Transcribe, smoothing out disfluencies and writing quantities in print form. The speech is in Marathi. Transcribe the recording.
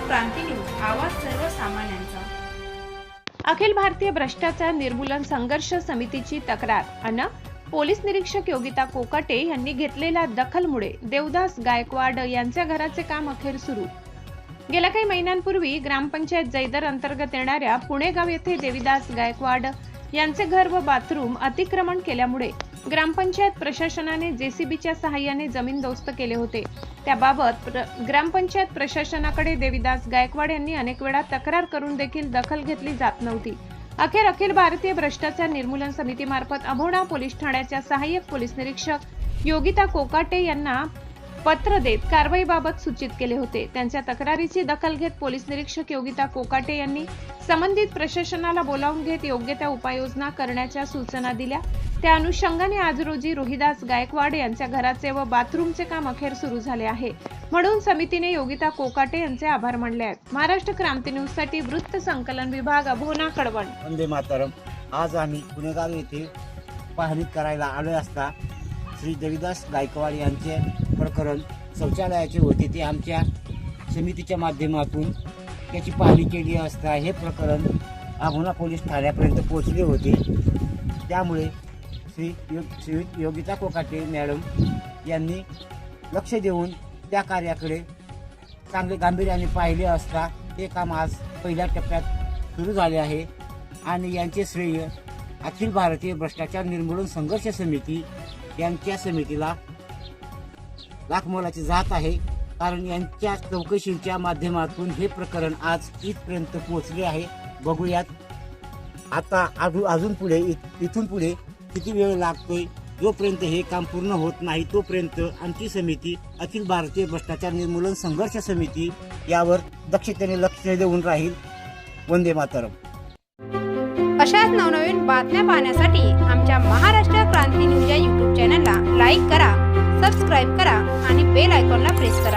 क्रांती न्यूज, आवाज सर्वसामान्यांचा। अखिल भारतीय भ्रष्टाचार निर्मूलन संघर्ष समितीची तक्रार अन पोलीस निरीक्षक योगिता कोकाटे यांनी घेतलेल्या दखलमुळे देवदास गायकवाड यांच्या घराचे काम अखेर सुरू। गेल्या काही महिन्यांपूर्वी ग्रामपंचायत जैदर अंतर्गत येणाऱ्या पुणेगाव येथे देविदास गायकवाड यांचे घर व बाथरूम अतिक्रमण केल्यामुळे ग्रामपंचायत प्रशासनाने जेसीबीच्या सहाय्याने जमीनदोस्त केले होते। त्याबाबत ग्रामपंचायत प्रशासनाकडे देविदास गायकवाड यांनी अनेक वेळा तक्रार करून देखील दखल घेतली जात नव्हती। अखेर अखिल भारतीय भ्रष्टाचार निर्मूलन समितीमार्फत अभोणा पोलीस ठाण्याच्या सहाय्यक पोलीस निरीक्षक योगिता कोकाटे यांना पत्र देत कारवाईबाबत सूचित केले होते। त्यांच्या तक्रारीची दखल घेत पोलीस निरीक्षक योगिता कोकाटे यांनी संबंधित प्रशासनाला बोलावून घेत योग्य त्या उपाययोजना करण्याच्या सूचना दिल्या। त्या अनुषंगाने आज रोजी रोहिदास गायकवाड यांच्या घराचे व बाथरूमचे काम अखेर सुरू झाले आहे, म्हणून समितीने योगिता कोकाटे यांचे आभार मानले आहेत। महाराष्ट्र क्रांती न्यूज साठी वृत्त संकलन विभाग, अभोणा, कळवण। वंदे मातरम। आज आम्ही पुणेगाव येथे पाहणी करायला आलो असता श्री देविदास गायकवाड यांचे प्रकरण शौचालयाचे होते, ते आमच्या समितीच्या माध्यमातून त्याची पाहणी केली असता हे प्रकरण अभोणा पोलीस ठाण्यापर्यंत पोहोचले होते। त्यामुळे श्री योगिता कोकाटे मॅडम यांनी लक्ष देऊन त्या कार्याकडे चांगले गांभीर्याने पाहिले असता ते काम आज पहिल्या टप्प्यात सुरू झाले आहे आणि यांचे श्रेय अखिल भारतीय भ्रष्टाचार निर्मूलन संघर्ष समिती यांच्या समितीला लाखमोलाचे जात आहे, कारण यांच्या चौकशीच्या माध्यमातून हे प्रकरण आज इथपर्यंत पोहोचले आहे। बघूयात आता अजून पुढे इथून पुढे किती वेळ लागतोय। जोपर्यंत हे काम पूर्ण होत नाही तोपर्यंत आमची समिती अखिल भारतीय भ्रष्टाचार निर्मूलन संघर्ष समिती यावर दक्षतेने लक्ष देऊन राहील। वंदे मातरम। अशाच नवनवीन बातम्या पाहण्यासाठी आमच्या महाराष्ट्र क्रांती न्यूज या YouTube चॅनलला लाईक करा, सबस्क्राईब करा आणि बेल आयकॉनला प्रेस करा।